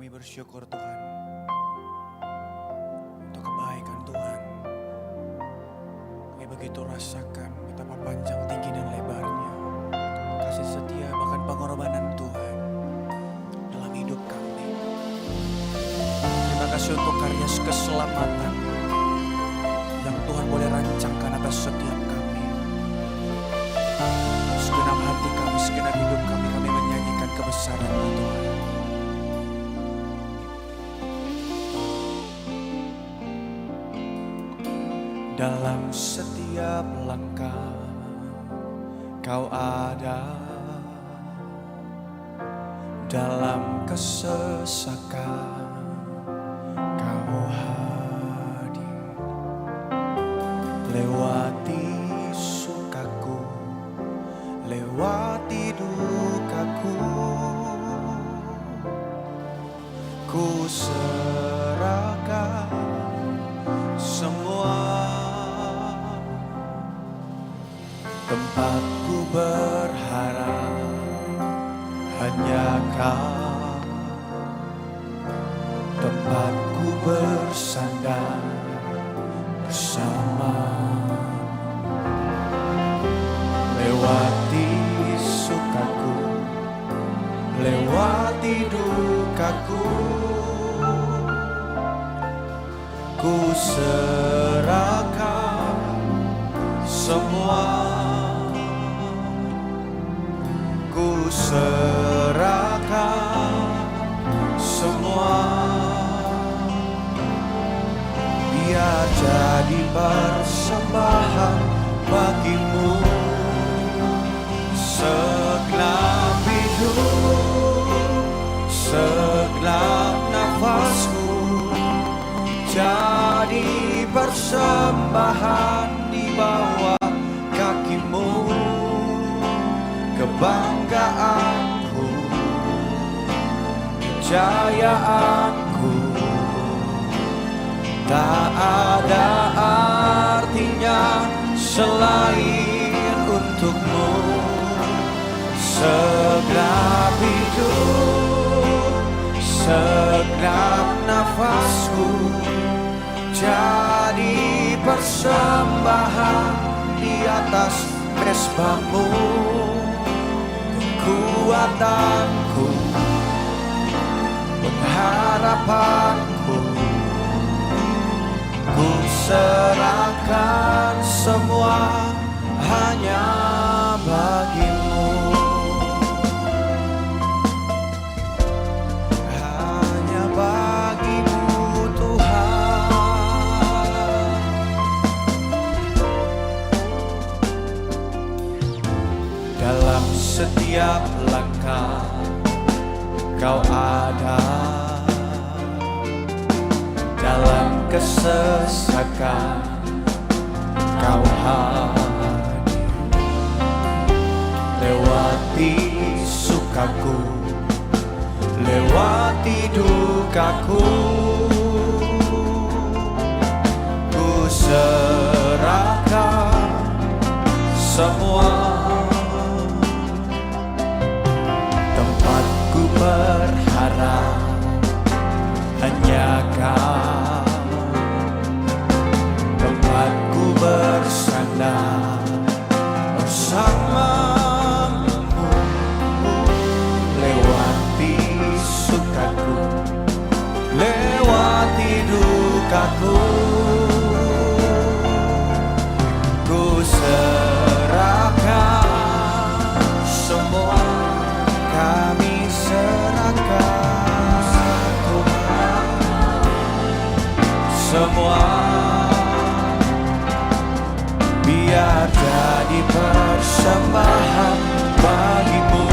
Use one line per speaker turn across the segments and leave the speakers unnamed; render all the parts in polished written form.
Kami bersyukur Tuhan untuk kebaikan Tuhan. Kami begitu rasakan betapa panjang, tinggi dan lebarnya kasih setia bahkan pengorbanan Tuhan dalam hidup kami. Terima kasih untuk karya keselamatan yang Tuhan boleh rancangkan atas setiap kami. Segenap hati kami, segenap hidup kami, kami menyanyikan kebesaran-Mu Tuhan. Dalam setiap langkah Kau ada, dalam kesesakan Kau hadir, lewati sukaku, lewati dukaku, ku serahkan semua. Tempatku berharap hanya Kau, tempatku bersandar bersama. Lewati sukaku, lewati dukaku, ku serahkan semua. Ku serahkan semua, biar jadi persembahan bagimu. Segenap hidup, segenap nafasku, jadi persembahan di bawah kakimu. Kebanggaanku, kejayaanku, tak ada artinya selain untuk-Mu. Segenap hidup, segenap nafasku, jadi persembahan di atas mesbah-Mu. Kekuatanku, pengharapanku, ku serahkan semua hanya bagi-Mu. Hanya bagi-Mu Tuhan. Dalam setiap langkah Kau ada, dalam kesesakan Kau hadir, lewati sukaku, lewati dukaku, ku serahkan semua. Berharap hanya Kau, tempatku bersandar bersama-Mu. Lewati sukaku, lewati dukaku, ku serahkan semua. Kami serahkan Tuhan semua, biar jadi persembahan bagi-Mu.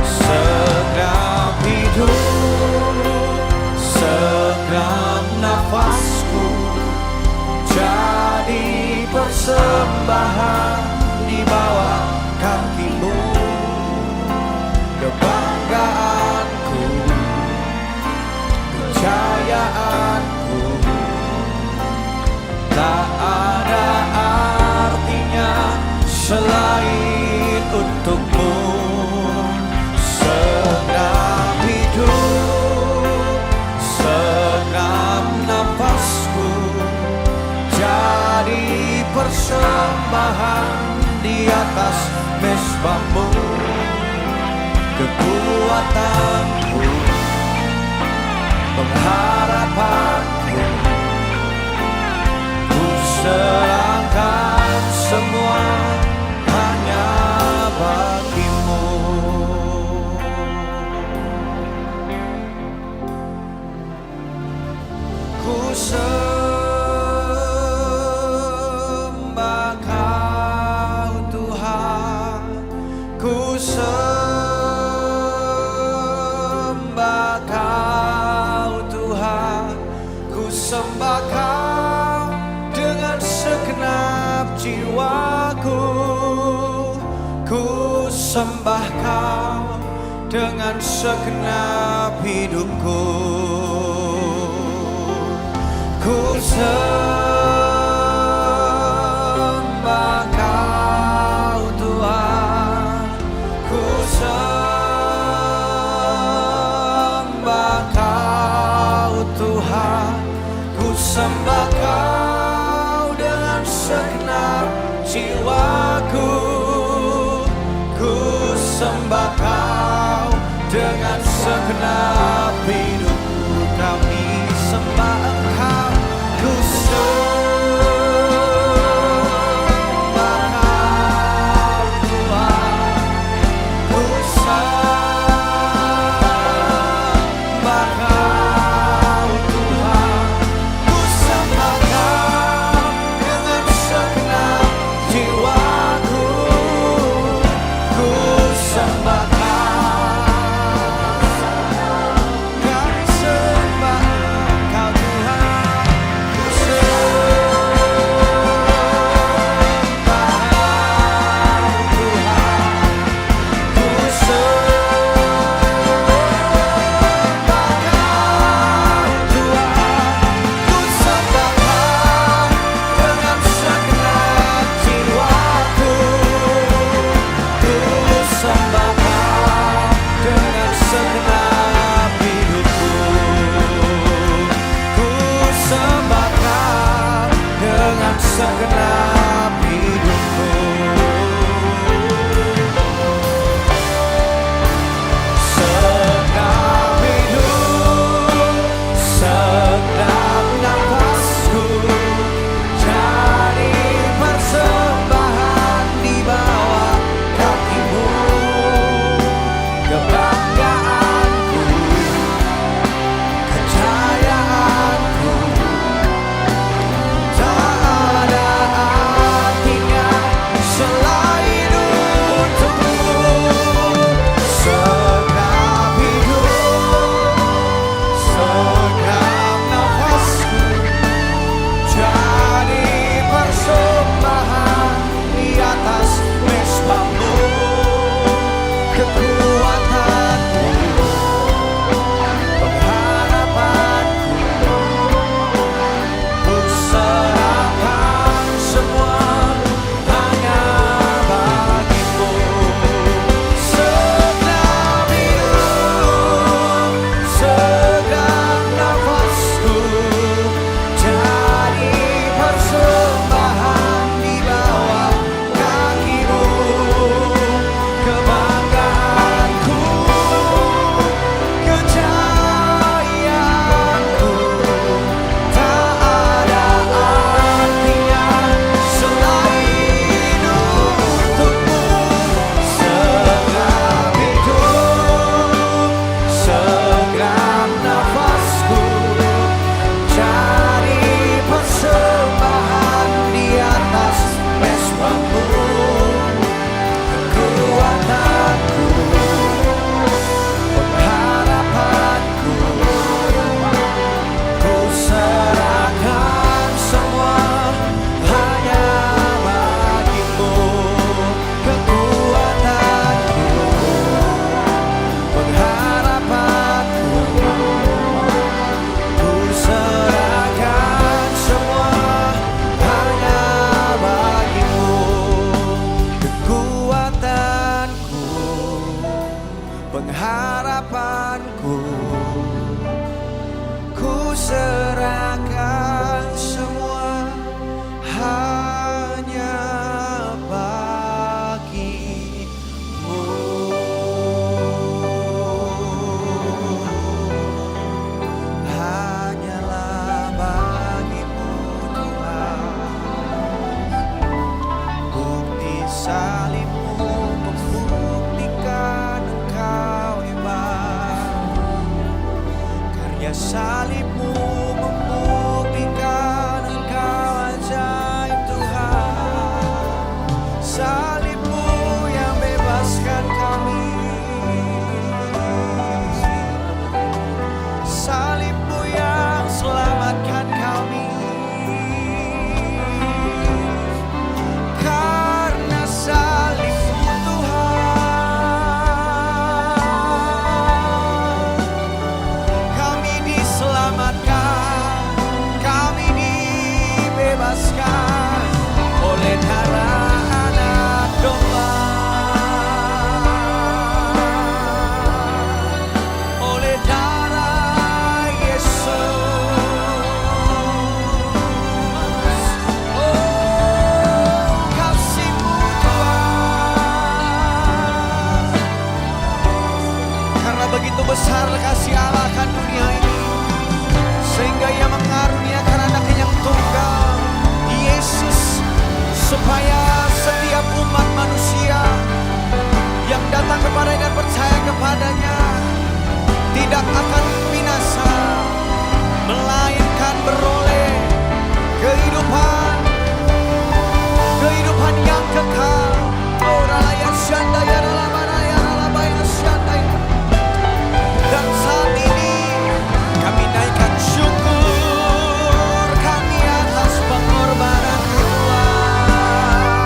Segenap hidup, segenap nafasku, jadi persembahan di bawah kaki-Mu. Kebanggaanku, kejayaanku, tak ada artinya selain untuk-Mu. Segenap hidup, persembahan di atas mezbahmu, kekuatanku, pengharapanku. Ku serahkan semua hanya bagimu. Ku sembah Kau Tuhan, ku sembah Kau Tuhan, ku sembah Kau dengan segenap jiwaku, ku sembah Kau dengan segenap hidupku. Ku sembah Kau Tuhan, ku sembah Kau Tuhan, ku sembah Kau dengan segenap jiwaku, ku sembah Kau dengan segenap hidupku. Kami sembah Engkau, ku sembah Kau Tuhan, ku sembah Kau Tuhan, ku sembah Kau dengan segenap jiwaku, ku sembah Kau. Kami sembah Kau Tuhan, ku segenap hidupku. Segenap hidup, segenap nafasku jadi persembahan di bawah kakimu. Kebanggaanku, kejayaanku, tak ada salibmu membuktikan Engkau hebat. Karya salibmu membuktikan Engkau ajaib Tuhan. Salibmu yang bebaskan kami. Salibmu yang selamatkan kami. Karena salibmu Tuhan, kami diselamatkan, kami dibebaskan oleh darah anak domba, oleh darah Yesus. Oh, kasih-Mu Tuhan, karena begitu besar kasih Allah akan dunia ini, sehingga Ia mengaruniakan anaknya yang tunggal, Yesus, supaya setiap umat manusia yang datang kepada dan percaya kepadanya tidak akan binasa, melainkan beroleh kehidupan yang kekal. Oh, ralaya syandaya ralabanaya ralabaya syandaya. Dan saat ini kami naikkan syukur kami atas pengorbanan Tuhan.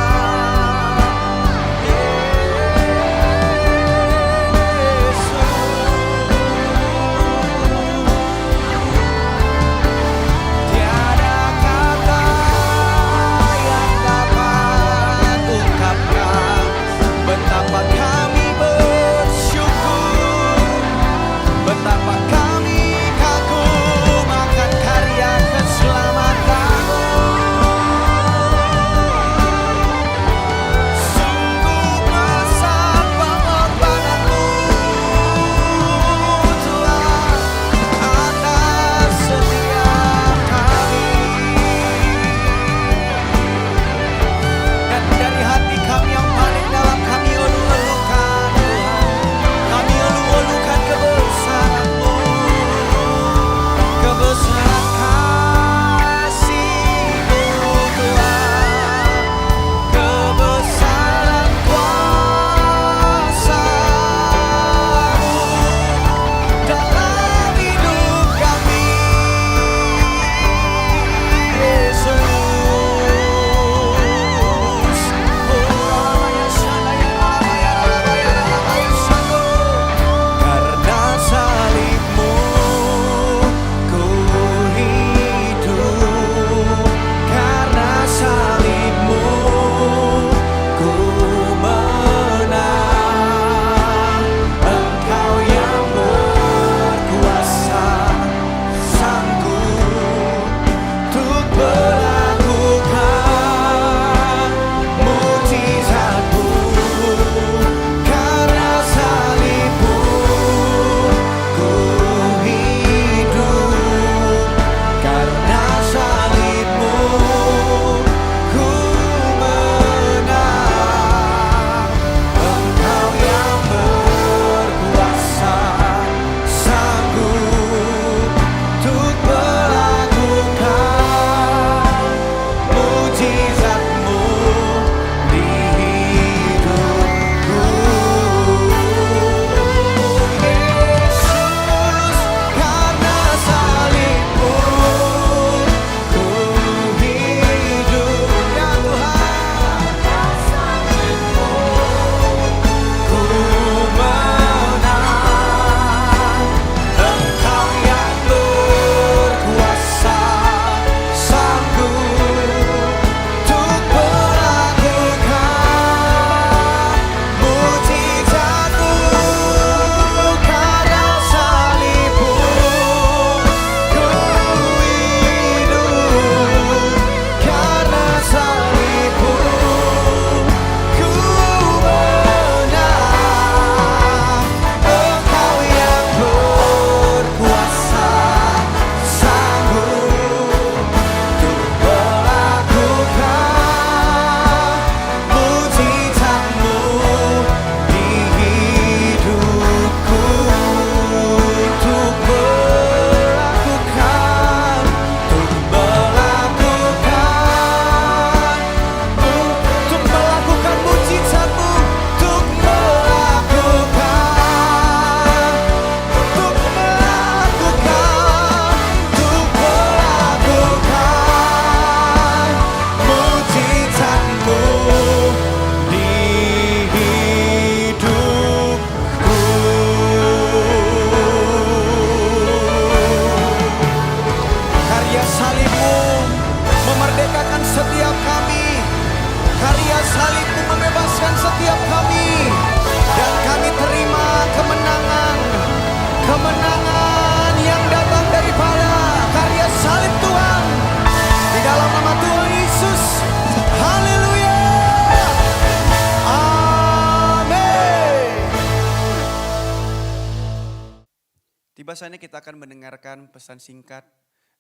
Selanjutnya kita akan mendengarkan pesan singkat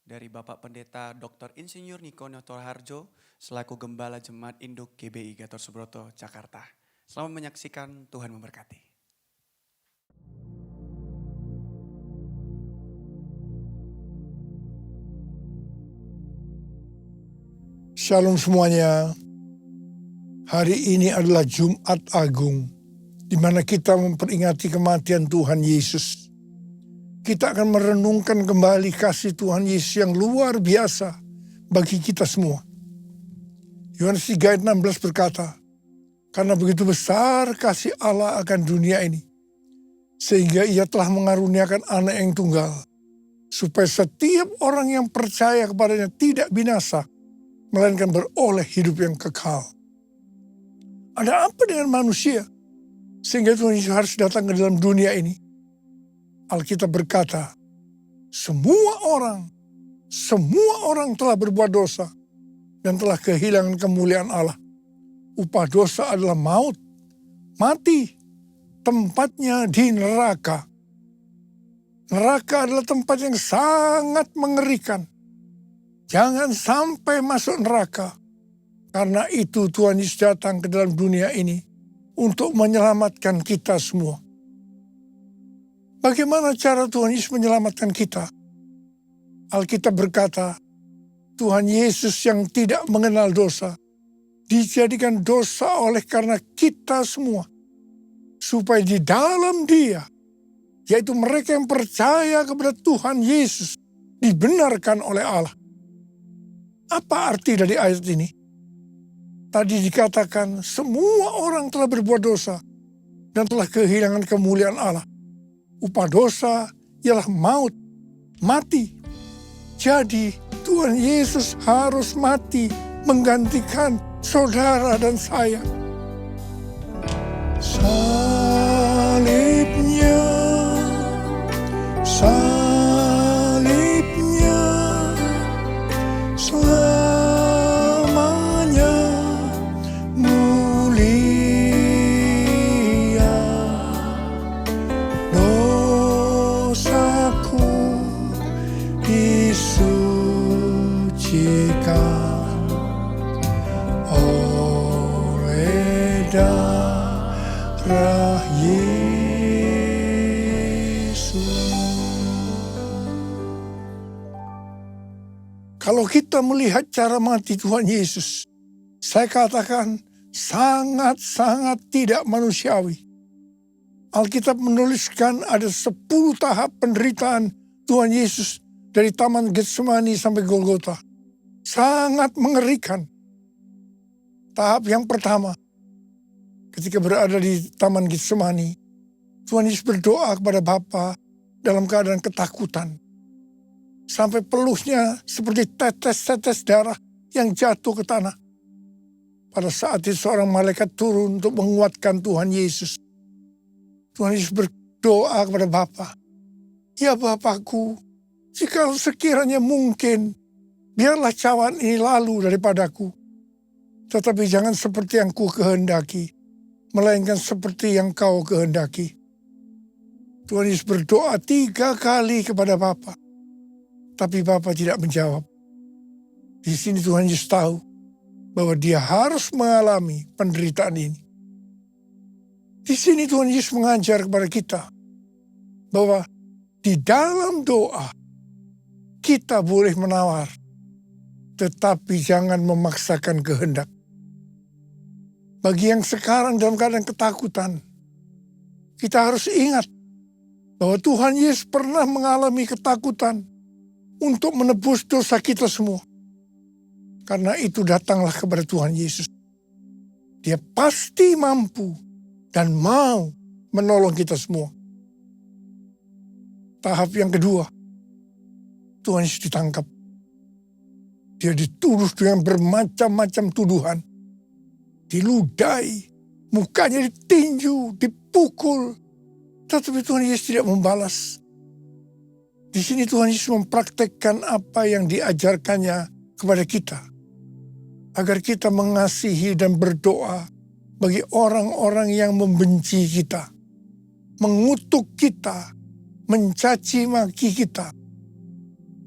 dari Bapak Pendeta Dr. Insinyur Niko Notoharjo selaku Gembala Jemaat Induk GBI Gatot Subroto, Jakarta. Selamat menyaksikan, Tuhan memberkati.
Shalom semuanya. Hari ini adalah Jumat Agung, di mana kita memperingati kematian Tuhan Yesus. Kita akan merenungkan kembali kasih Tuhan Yesus yang luar biasa bagi kita semua. Yohanes 3 ayat 16 berkata, karena begitu besar kasih Allah akan dunia ini, sehingga ia telah mengaruniakan anak yang tunggal, supaya setiap orang yang percaya kepadanya tidak binasa, melainkan beroleh hidup yang kekal. Ada apa dengan manusia sehingga Tuhan Yesus harus datang ke dalam dunia ini? Alkitab berkata, semua orang telah berbuat dosa dan telah kehilangan kemuliaan Allah. Upah dosa adalah maut, mati, tempatnya di neraka. Neraka adalah tempat yang sangat mengerikan. Jangan sampai masuk neraka. Karena itu Tuhan Yesus datang ke dalam dunia ini untuk menyelamatkan kita semua. Bagaimana cara Tuhan Yesus menyelamatkan kita? Alkitab berkata, Tuhan Yesus yang tidak mengenal dosa, dijadikan dosa oleh karena kita semua. Supaya di dalam Dia, yaitu mereka yang percaya kepada Tuhan Yesus, dibenarkan oleh Allah. Apa arti dari ayat ini? Tadi dikatakan semua orang telah berbuat dosa dan telah kehilangan kemuliaan Allah. Upah dosa ialah maut, mati. Jadi Tuhan Yesus harus mati menggantikan saudara dan saya. Salibnya, darah Yesus. Kalau kita melihat cara mati Tuhan Yesus, saya katakan sangat-sangat tidak manusiawi. Alkitab menuliskan ada 10 tahap penderitaan Tuhan Yesus dari Taman Getsemani sampai Golgota. Sangat mengerikan. Tahap yang pertama, ketika berada di Taman Getsemani, Tuhan Yesus berdoa kepada Bapa dalam keadaan ketakutan. Sampai peluhnya seperti tetes-tetes darah yang jatuh ke tanah. Pada saat itu seorang malaikat turun untuk menguatkan Tuhan Yesus. Tuhan Yesus berdoa kepada Bapa, ya Bapakku, jika sekiranya mungkin, biarlah cawan ini lalu daripadaku. Tetapi jangan seperti yang ku kehendaki, melainkan seperti yang kau kehendaki. Tuhan Yesus berdoa 3 kali kepada Bapa, tapi Bapa tidak menjawab. Di sini Tuhan Yesus tahu bahwa dia harus mengalami penderitaan ini. Di sini Tuhan Yesus mengajar kepada kita bahwa di dalam doa kita boleh menawar, tetapi jangan memaksakan kehendak. Bagi yang sekarang dalam keadaan ketakutan, kita harus ingat bahwa Tuhan Yesus pernah mengalami ketakutan untuk menebus dosa kita semua. Karena itu datanglah kepada Tuhan Yesus. Dia pasti mampu dan mau menolong kita semua. Tahap yang kedua, Tuhan Yesus ditangkap. Dia dituduh dengan bermacam-macam tuduhan. Diludahi, mukanya ditinju, dipukul. Tetapi Tuhan Yesus tidak membalas. Di sini Tuhan Yesus mempraktekkan apa yang diajarkannya kepada kita. Agar kita mengasihi dan berdoa bagi orang-orang yang membenci kita. Mengutuk kita, mencaci maki kita.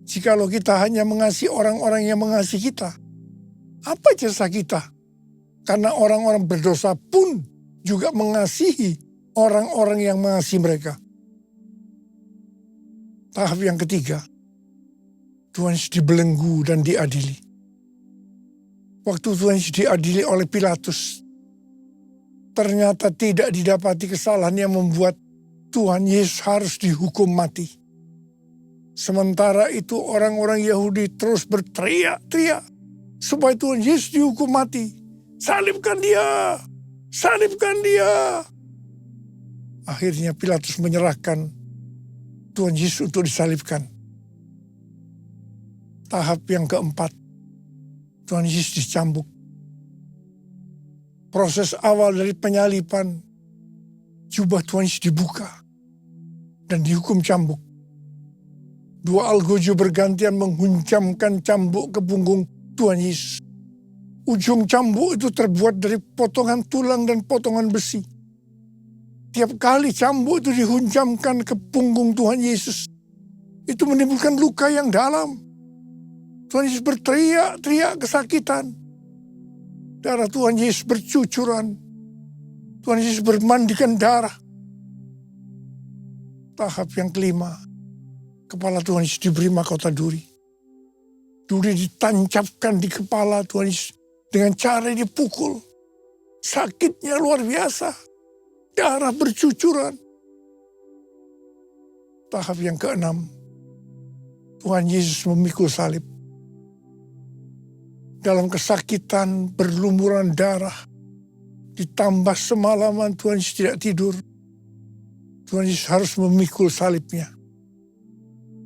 Jikalau kita hanya mengasihi orang-orang yang mengasihi kita, apa jasa kita? Karena orang-orang berdosa pun juga mengasihi orang-orang yang mengasihi mereka. Tahap yang ketiga, Tuhan Yesus dibelenggu dan diadili. Waktu Tuhan Yesus diadili oleh Pilatus, ternyata tidak didapati kesalahan yang membuat Tuhan Yesus harus dihukum mati. Sementara itu orang-orang Yahudi terus berteriak-teriak supaya Tuhan Yesus dihukum mati. Salibkan dia! Salibkan dia! Akhirnya Pilatus menyerahkan Tuhan Yesus untuk disalibkan. Tahap yang keempat, Tuhan Yesus dicambuk. Proses awal dari penyaliban, jubah Tuhan Yesus dibuka dan dihukum cambuk. Dua algojo bergantian menghunjamkan cambuk ke punggung Tuhan Yesus. Ujung cambuk itu terbuat dari potongan tulang dan potongan besi. Tiap kali cambuk itu dihunjamkan ke punggung Tuhan Yesus, itu menimbulkan luka yang dalam. Tuhan Yesus berteriak-teriak kesakitan. Darah Tuhan Yesus bercucuran. Tuhan Yesus bermandikan darah. Tahap yang kelima, kepala Tuhan Yesus diberi mahkota duri. Duri ditancapkan di kepala Tuhan Yesus dengan cara dipukul. Sakitnya luar biasa. Darah bercucuran. Tahap yang keenam, Tuhan Yesus memikul salib. Dalam kesakitan berlumuran darah, ditambah semalaman Tuhan Yesus tidak tidur. Tuhan Yesus harus memikul salibnya.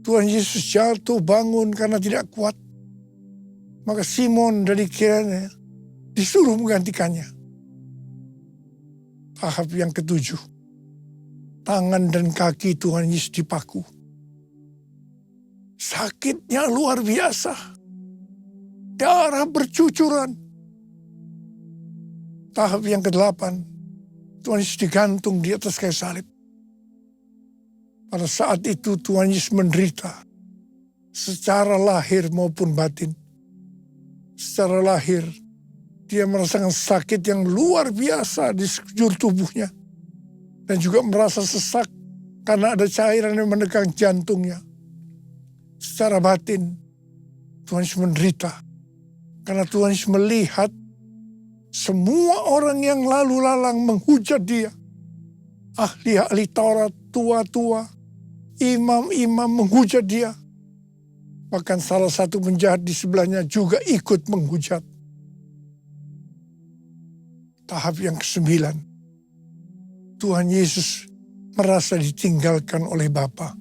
Tuhan Yesus jatuh bangun karena tidak kuat. Maka Simon dari Kirene disuruh menggantikannya. Tahap yang ketujuh, tangan dan kaki Tuhan Yesus dipaku. Sakitnya luar biasa. Darah bercucuran. Tahap yang kedelapan, Tuhan Yesus digantung di atas kayu salib. Pada saat itu Tuhan Yesus menderita secara lahir maupun batin. Secara lahir, dia merasakan sakit yang luar biasa di sekujur tubuhnya. Dan juga merasa sesak karena ada cairan yang menekan jantungnya. Secara batin, Tuhan Yesus menderita. Karena Tuhan Yesus melihat semua orang yang lalu lalang menghujat dia. Ahli-ahli Taurat, tua-tua, imam-imam menghujat dia. Bahkan salah satu penjahat di sebelahnya juga ikut menghujat. Tahap yang ke-9. Tuhan Yesus merasa ditinggalkan oleh Bapa.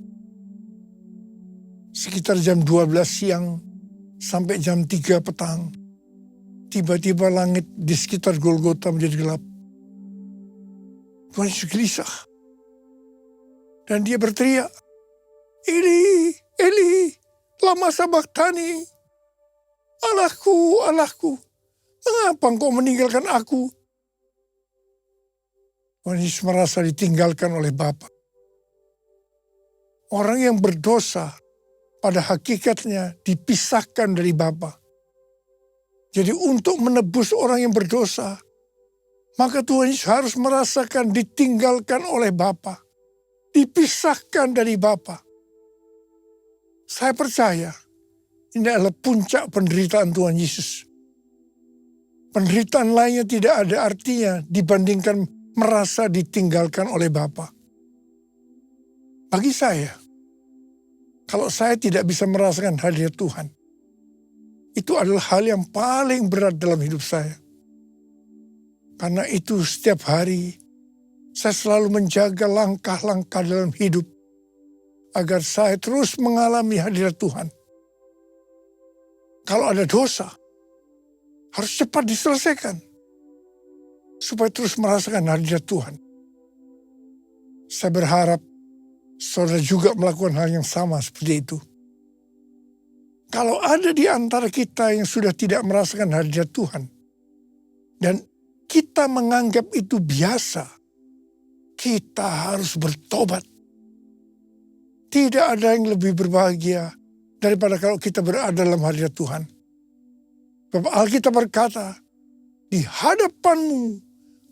Sekitar jam 12 siang sampai jam 3 petang. Tiba-tiba langit di sekitar Golgota menjadi gelap. Tuhan Yesus gelisah. Dan dia berteriak, Eli, Eli, lama sabachthani. Allahku, Allahku, mengapa engkau meninggalkan aku? Tuhan Yesus merasa ditinggalkan oleh Bapa. Orang yang berdosa pada hakikatnya dipisahkan dari Bapa. Jadi untuk menebus orang yang berdosa, maka Tuhan Yesus harus merasakan ditinggalkan oleh Bapa. Dipisahkan dari Bapa. Saya percaya ini adalah puncak penderitaan Tuhan Yesus. Penderitaan lainnya tidak ada artinya dibandingkan merasa ditinggalkan oleh Bapa. Bagi saya, kalau saya tidak bisa merasakan hadirat Tuhan, itu adalah hal yang paling berat dalam hidup saya. Karena itu setiap hari saya selalu menjaga langkah-langkah dalam hidup agar saya terus mengalami hadirat Tuhan. Kalau ada dosa, harus cepat diselesaikan supaya terus merasakan hadirat Tuhan. Saya berharap saudara juga melakukan hal yang sama seperti itu. Kalau ada di antara kita yang sudah tidak merasakan hadirat Tuhan, dan kita menganggap itu biasa, kita harus bertobat. tidak ada yang lebih berbahagia daripada kalau kita berada dalam hadirat Tuhan. Sebab Alkitab berkata, di hadapanmu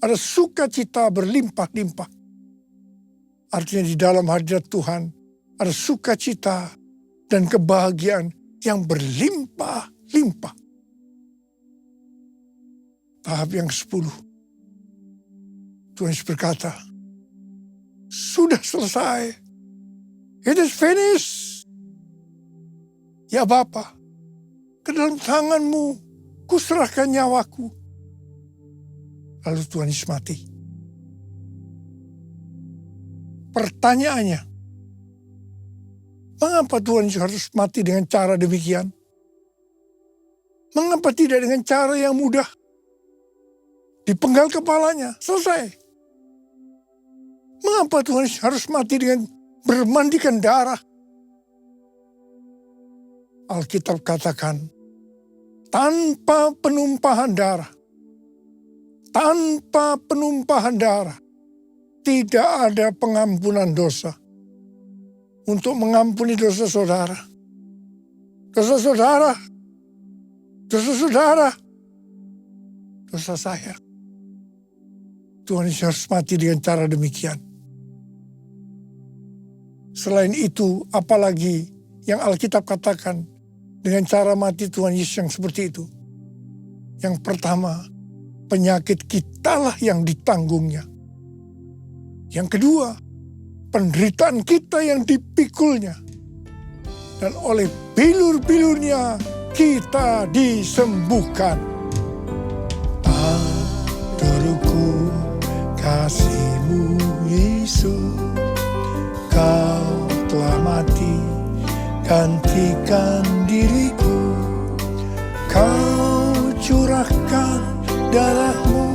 ada sukacita berlimpah-limpah. Artinya di dalam hadirat Tuhan ada sukacita dan kebahagiaan yang berlimpah-limpah. Tahap yang 10. Tuhan Yesus berkata, sudah selesai. It is finished. Ya Bapa, ke dalam tanganmu kuserahkan nyawaku. Lalu Tuhan Yesus mati. Pertanyaannya, mengapa Tuhan Yesus harus mati dengan cara demikian? Mengapa tidak dengan cara yang mudah? Dipenggal kepalanya, selesai. Mengapa Tuhan Yesus harus mati dengan bermandikan darah? Alkitab katakan, tanpa penumpahan darah. Tanpa penumpahan darah, tidak ada pengampunan dosa. Untuk mengampuni dosa saudara. Dosa saudara. Dosa saudara. Dosa saya. Tuhan Yesus harus mati dengan cara demikian. Selain itu, apalagi yang Alkitab katakan dengan cara mati Tuhan Yesus yang seperti itu. Yang pertama, penyakit kitalah yang ditanggungnya. Yang kedua, penderitaan kita yang dipikulnya. Dan oleh bilur-bilurnya kita disembuhkan. Aturku kasih-Mu Yesus, Kau telah mati gantikan diriku. Kau curahkan darah-Mu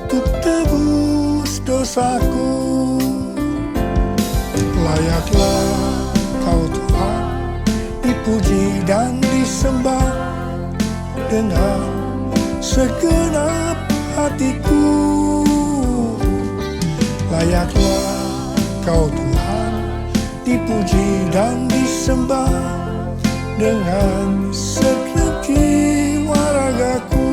untuk tebus dosaku. Layaklah Kau Tuhan dipuji dan disembah dengan segenap hatiku. Layaklah Kau Tuhan dipuji dan disembah dengan segenap jiwa ragaku.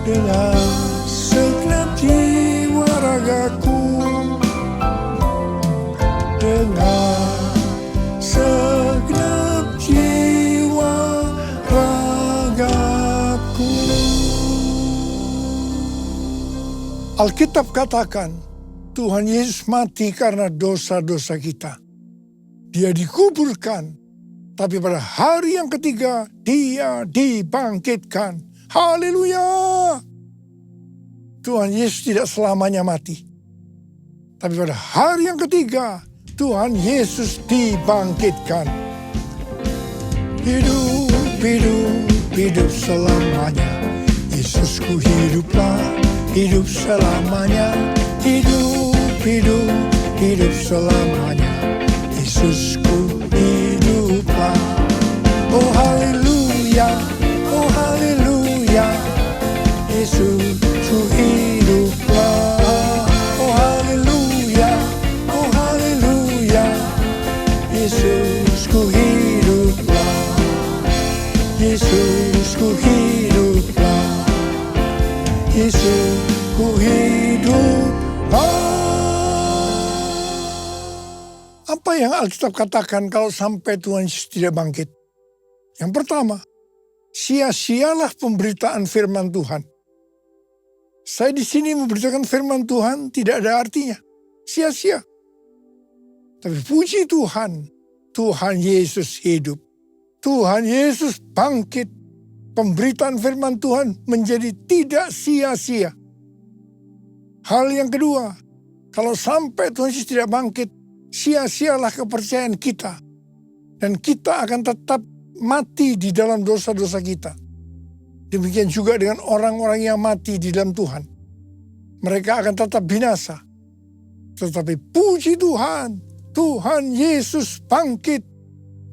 Dengan segenap jiwa ragaku. Dengan segenap jiwa ragaku. Alkitab katakan, Tuhan Yesus mati karena dosa-dosa kita. Dia dikuburkan, tapi pada hari yang ketiga Dia dibangkitkan. Haleluya! Tuhan Yesus tidak selamanya mati. Tapi pada hari yang ketiga Tuhan Yesus dibangkitkan. Hidup, hidup, hidup selamanya. Yesusku hiduplah, hidup selamanya. Hidup, hidup, hidup selamanya. Yesusku hiduplah. Oh haleluya, oh haleluya. Yesusku hiduplah. Oh haleluya, oh haleluya. Yesusku hiduplah. Yesusku hiduplah. Yesusku hiduplah. Apa yang Alkitab katakan kalau sampai Tuhan Yesus tidak bangkit? Yang pertama, sia-sialah pemberitaan firman Tuhan. Saya di sini memberitakan firman Tuhan tidak ada artinya. Sia-sia. Tapi puji Tuhan, Tuhan Yesus hidup. Tuhan Yesus bangkit. Pemberitaan firman Tuhan menjadi tidak sia-sia. Hal yang kedua, kalau sampai Tuhan Yesus tidak bangkit, sia-sialah kepercayaan kita. Dan kita akan tetap mati di dalam dosa-dosa kita. Demikian juga dengan orang-orang yang mati di dalam Tuhan. Mereka akan tetap binasa. Tetapi puji Tuhan, Tuhan Yesus bangkit.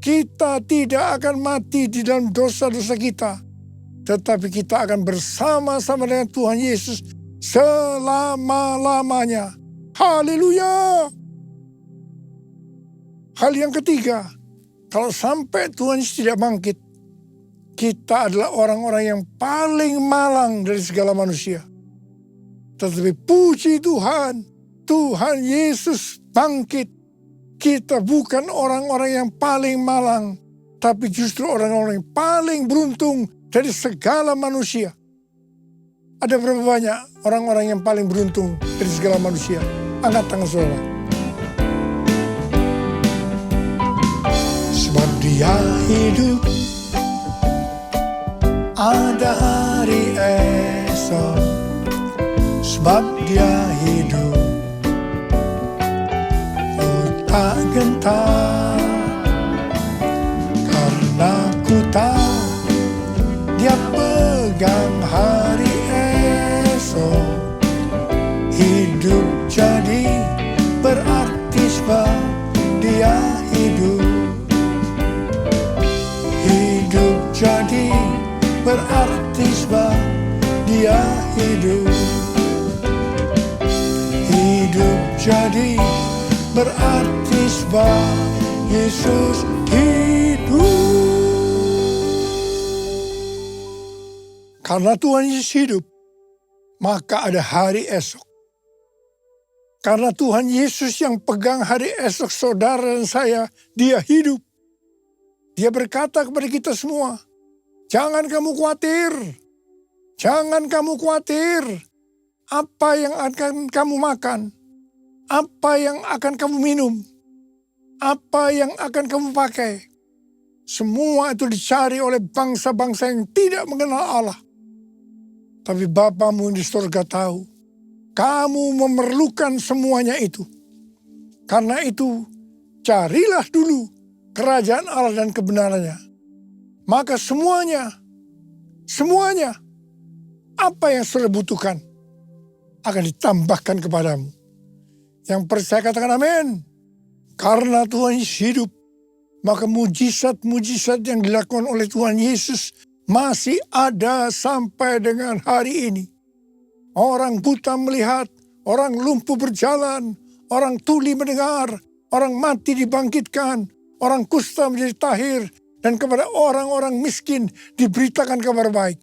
Kita tidak akan mati di dalam dosa-dosa kita. Tetapi kita akan bersama-sama dengan Tuhan Yesus selama-lamanya. Haleluya! Hal yang ketiga, kalau sampai Tuhan Yesus tidak bangkit, kita adalah orang-orang yang paling malang dari segala manusia. Tetapi puji Tuhan, Tuhan Yesus bangkit. Kita bukan orang-orang yang paling malang, tapi justru orang-orang yang paling beruntung dari segala manusia. Ada berapa banyak orang-orang yang paling beruntung dari segala manusia? Angkat tangan saudara. Sebab Dia hidup, ada hari esok. Sebab Dia hidup, ku tak gentar. Karena ku tahu Dia pegang hari esok. Hidup jadi berarti sebab Dia hidup. Hidup jadi berarti sebab Dia hidup. Hidup jadi berarti sebab Yesus hidup. Karena Tuhan Yesus hidup, maka ada hari esok. Karena Tuhan Yesus yang pegang hari esok saudara dan saya, Dia hidup. Dia berkata kepada kita semua, jangan kamu khawatir. Jangan kamu khawatir. Apa yang akan kamu makan? Apa yang akan kamu minum? Apa yang akan kamu pakai? Semua itu dicari oleh bangsa-bangsa yang tidak mengenal Allah. Tapi Bapamu di surga tahu, kamu memerlukan semuanya itu. Karena itu, carilah dulu kerajaan Allah dan kebenarannya. Maka semuanya, apa yang saudara butuhkan akan ditambahkan kepadamu. Yang percaya katakan amin. Karena Tuhan Yesus hidup, maka mujizat-mujizat yang dilakukan oleh Tuhan Yesus masih ada sampai dengan hari ini. Orang buta melihat, orang lumpuh berjalan, orang tuli mendengar, orang mati dibangkitkan, orang kusta menjadi tahir, dan kepada orang-orang miskin diberitakan kabar baik.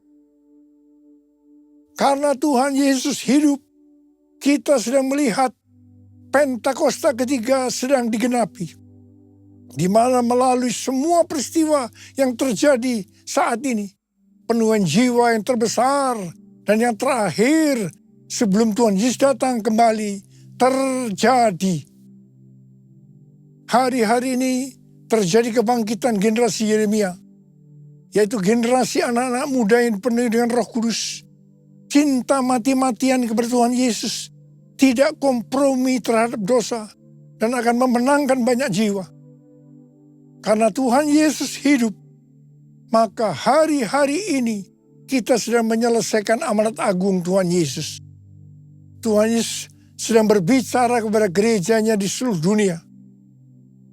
Karena Tuhan Yesus hidup, kita sedang melihat Pentakosta ketiga sedang digenapi. Di mana melalui semua peristiwa yang terjadi saat ini, penuhan jiwa yang terbesar dan yang terakhir sebelum Tuhan Yesus datang kembali terjadi. Hari-hari ini terjadi kebangkitan generasi Yeremia, yaitu generasi anak-anak muda yang penuh dengan Roh Kudus, cinta mati-matian kepada Tuhan Yesus, tidak kompromi terhadap dosa, dan akan memenangkan banyak jiwa. Karena Tuhan Yesus hidup, maka hari-hari ini kita sedang menyelesaikan amanat agung Tuhan Yesus. Tuhan Yesus sedang berbicara kepada gerejanya di seluruh dunia,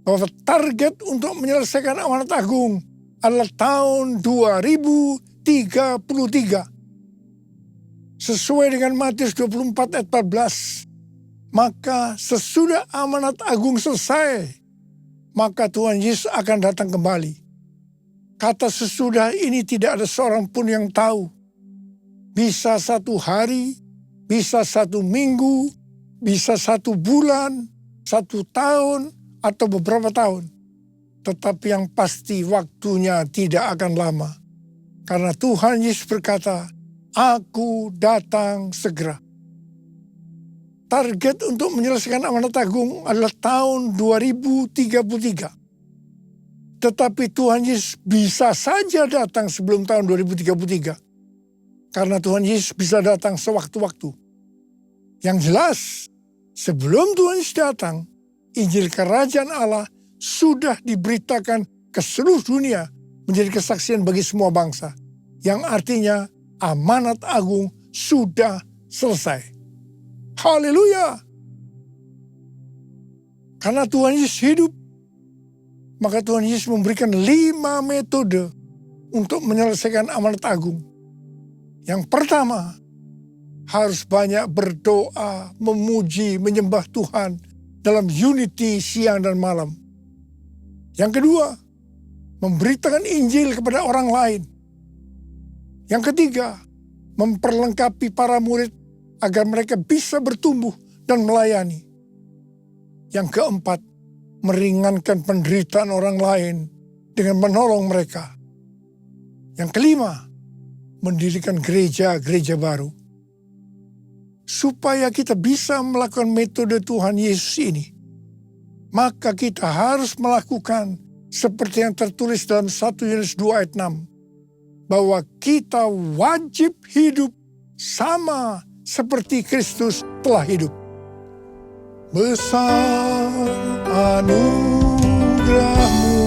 bahwa target untuk menyelesaikan amanat agung adalah tahun 2033. Sesuai dengan Matius 24 ayat 14. Maka sesudah amanat agung selesai, maka Tuhan Yesus akan datang kembali. Kata sesudah ini tidak ada seorang pun yang tahu. Bisa 1 hari, bisa 1 minggu, bisa 1 bulan, 1 tahun, atau beberapa tahun. Tetapi yang pasti waktunya tidak akan lama. Karena Tuhan Yesus berkata, Aku datang segera. Target untuk menyelesaikan amanat agung adalah tahun 2033. Tetapi Tuhan Yesus bisa saja datang sebelum tahun 2033. Karena Tuhan Yesus bisa datang sewaktu-waktu. Yang jelas, sebelum Tuhan Yesus datang, Injil Kerajaan Allah sudah diberitakan ke seluruh dunia menjadi kesaksian bagi semua bangsa. Yang artinya, amanat agung sudah selesai. Haleluya. Karena Tuhan Yesus hidup, maka Tuhan Yesus memberikan 5 metode untuk menyelesaikan amanat agung. Yang pertama, harus banyak berdoa, memuji, menyembah Tuhan dalam unity siang dan malam. Yang kedua, memberitakan Injil kepada orang lain. Yang ketiga, memperlengkapi para murid agar mereka bisa bertumbuh dan melayani. Yang keempat, meringankan penderitaan orang lain dengan menolong mereka. Yang kelima, mendirikan gereja-gereja baru. Supaya kita bisa melakukan metode Tuhan Yesus ini, maka kita harus melakukan seperti yang tertulis dalam 1 Yohanes 2 ayat 6. Bahwa kita wajib hidup sama seperti Kristus telah hidup. Besar anugerah-Mu,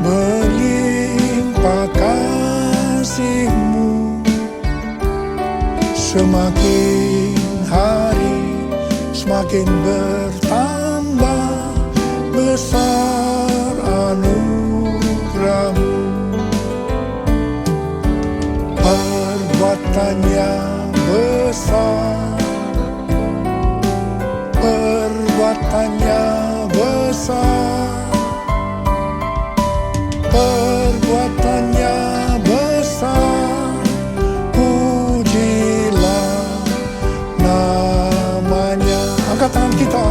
melimpah kasih-Mu, semakin hari semakin bertambah. Besar anugerah-Mu, perbuatannya besar, perbuatannya besar, perbuatannya besar, pujilah namanya. Angkat tangan kita,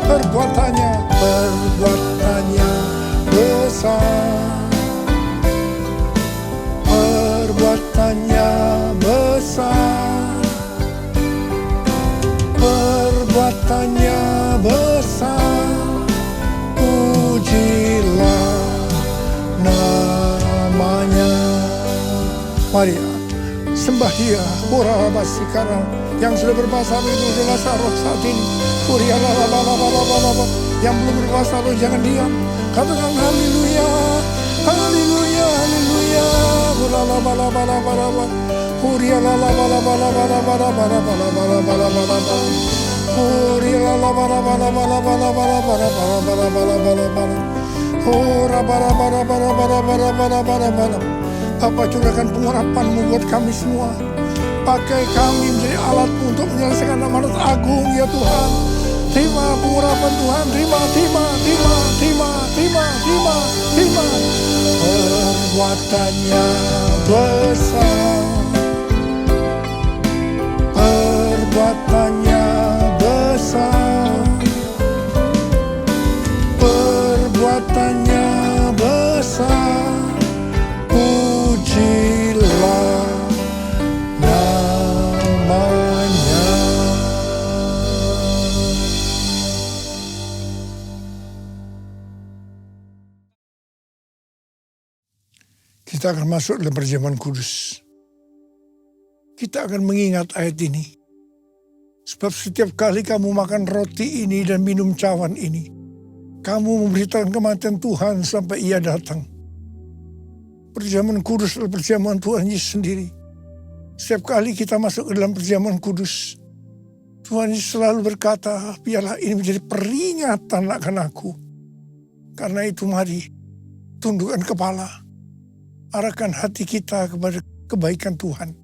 perbuatannya, perbuatannya besar, perbuatannya besar, perbuatannya besar, pujilah namanya. Mari sembah Dia, Borabasi, karena yang sudah berbahasa roh itu berbahasa roh saat ini. Yang belum berbahasa roh jangan diam, katakan haleluya, haleluya, haleluya. Bapa, curahkan pengurapan-Mu buat kami semua. Pakai kami menjadi alat-Mu untuk menyelesaikan amanat agung ya Tuhan. Terima pengurapan Tuhan, terima. Perbuatannya besar, perbuatannya besar, perbuatannya besar, pujilah namanya. Kita akan masuk dalam perjamuan kudus. Kita akan mengingat ayat ini. Sebab setiap kali kamu makan roti ini dan minum cawan ini, kamu memberitakan kematian Tuhan sampai Ia datang. Perjamuan kudus adalah perjamuan Tuhan Yesus sendiri. Setiap kali kita masuk ke dalam perjamuan kudus, Tuhan Yesus selalu berkata, biarlah ini menjadi peringatan akan aku. Karena itu mari, tundukkan kepala, arahkan hati kita kepada kebaikan Tuhan.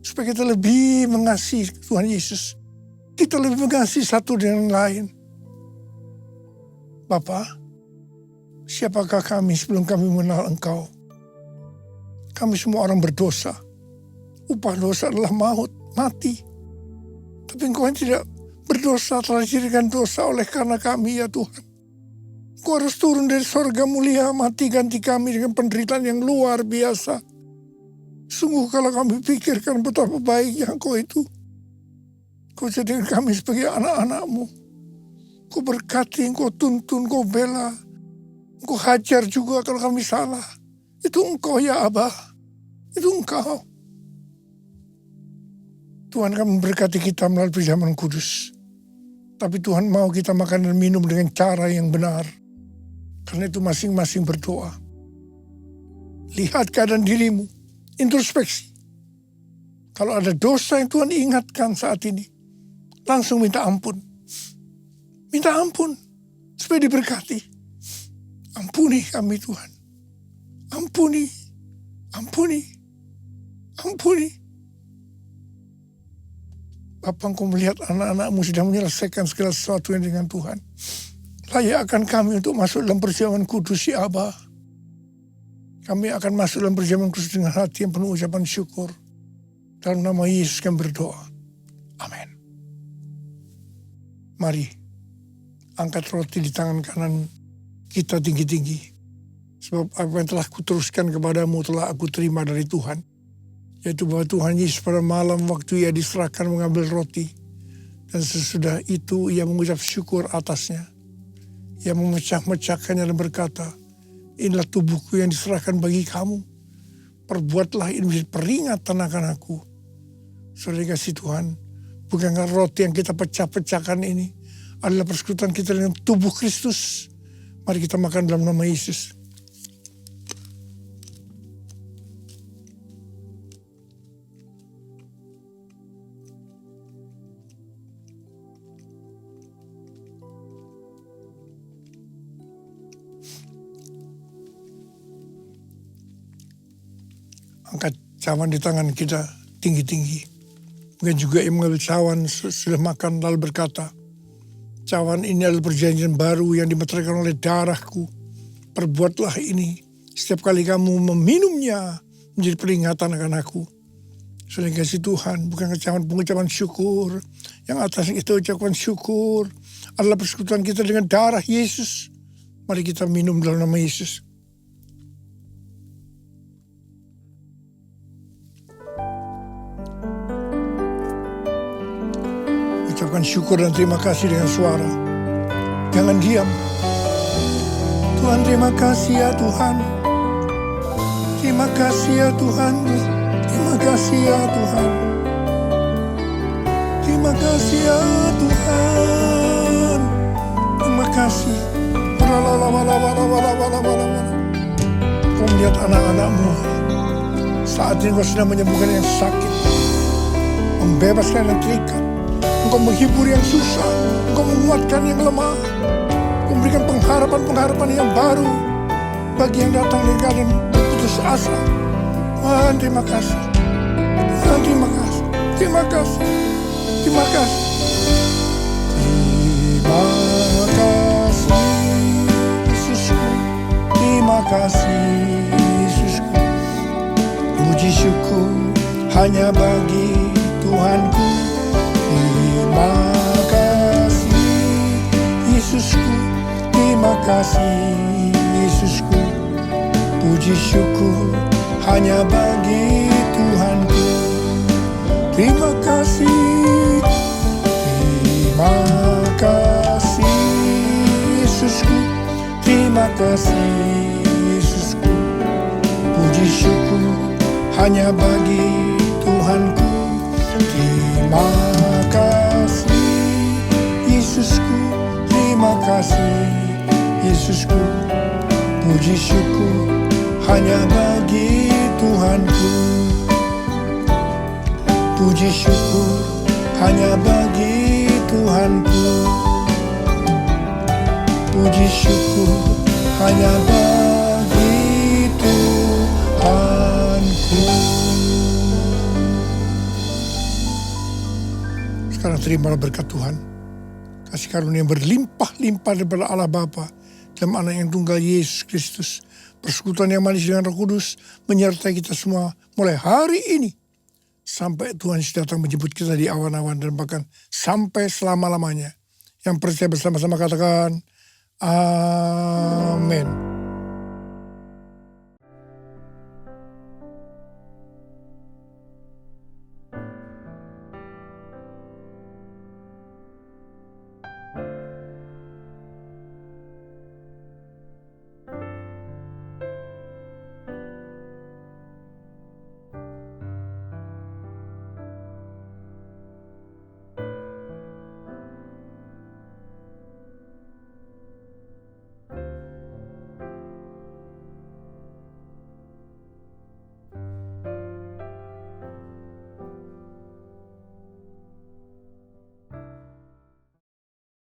Supaya kita lebih mengasihi Tuhan Yesus. Kita lebih mengasihi satu dengan lain. Bapa, siapakah kami sebelum kami mengenal Engkau? Kami semua orang berdosa. Upah dosa adalah maut, mati. Tapi Engkau yang tidak berdosa telah dijadikan dosa oleh karena kami ya Tuhan. Engkau harus turun dari sorga mulia, mati ganti kami dengan penderitaan yang luar biasa. Sungguh kalau kami pikirkan betapa baiknya Engkau itu. Engkau jadikan kami sebagai anak-anak-Mu. Engkau berkati, Engkau tuntun, Engkau bela. Engkau hajar juga kalau kami salah. Itu Engkau ya Abah. Itu Engkau. Tuhan akan memberkati kita melalui perjamuan kudus. Tapi Tuhan mau kita makan dan minum dengan cara yang benar. Karena itu masing-masing berdoa. Lihat keadaan dirimu. Introspeksi. Kalau ada dosa yang Tuhan ingatkan saat ini, langsung minta ampun. Minta ampun. Supaya diberkati. Ampuni kami Tuhan. Ampuni. Ampuni. Ampuni. Bapa, Engkau melihat anak-anak-Mu sedang menyelesaikan segala sesuatu yang dengan Tuhan. layakkan kami untuk masuk dalam perjamuan kudus ya Aba. Kami akan masuk dalam perjamuan kudus dengan hati yang penuh ucapan syukur. Dalam nama Yesus kami berdoa. Amin. Mari, angkat roti di tangan kanan kita tinggi-tinggi. Sebab apa yang telah kuteruskan kepadamu telah aku terima dari Tuhan. Yaitu bahwa Tuhan Yesus pada malam waktu ia diserahkan mengambil roti. Dan sesudah itu ia mengucap syukur atasnya. Ia memecah-mecahkannya dan berkata, inilah tubuhku yang diserahkan bagi kamu. Perbuatlah ini menjadi peringatan akan aku. Saudara kasih Tuhan, bukankah roti yang kita pecah-pecahkan ini adalah persekutuan kita dengan tubuh Kristus. Mari kita makan dalam nama Yesus. Angkat cawan di tangan kita tinggi-tinggi. Mungkin juga yang mengambil cawan sudah makan lalu berkata, cawan ini adalah perjanjian baru yang dimeteraikan oleh darahku. Perbuatlah ini setiap kali kamu meminumnya menjadi peringatan akan aku. Sudah kasih Tuhan, bukan cawan pengucapan syukur. Yang atas kita ucapkan syukur adalah persekutuan kita dengan darah Yesus. Mari kita minum dalam nama Yesus. Ucapkan syukur dan terima kasih dengan suara. Jangan diam. Tuhan, terima kasih ya Tuhan. Terima kasih ya Tuhan. Terima kasih ya Tuhan. Terima kasih ya Tuhan. Terima kasih. Kau melihat anak-anakmu. Saat ini kau sedang menyembuhkan yang sakit. Membebaskan yang terikat. Engkau menghibur yang susah, Engkau menguatkan yang lemah, Engkau memberikan pengharapan-pengharapan yang baru bagi yang datang dari keadaan putus asa. Tuhan, terima kasih. Tuhan, terima kasih. Terima kasih. Terima kasih. Terima kasih Yesusku. Terima kasih Yesusku. Puji syukur hanya bagi Tuhanku. Terima kasih Yesusku, terima kasih Yesusku. Puji syukur hanya bagi Tuhanku. Terima kasih, terima kasih Yesusku, terima kasih Yesusku. Puji syukur hanya bagi Tuhanku. Terima kasih Yesusku, terima kasih Yesusku. Puji syukur hanya bagi Tuhanku. Puji syukur hanya bagi Tuhanku. Puji syukur hanya bagi Tuhanku. Sekarang terimalah berkat Tuhan. Kasih karunia yang berlimpah-limpah daripada Allah Bapa dalam anak yang tunggal Yesus Kristus. Persekutuan yang manis dengan Roh Kudus menyertai kita semua mulai hari ini. Sampai Tuhan Yesus datang menjemput kita di awan-awan dan bahkan sampai selama-lamanya. Yang percaya bersama-sama katakan, amin.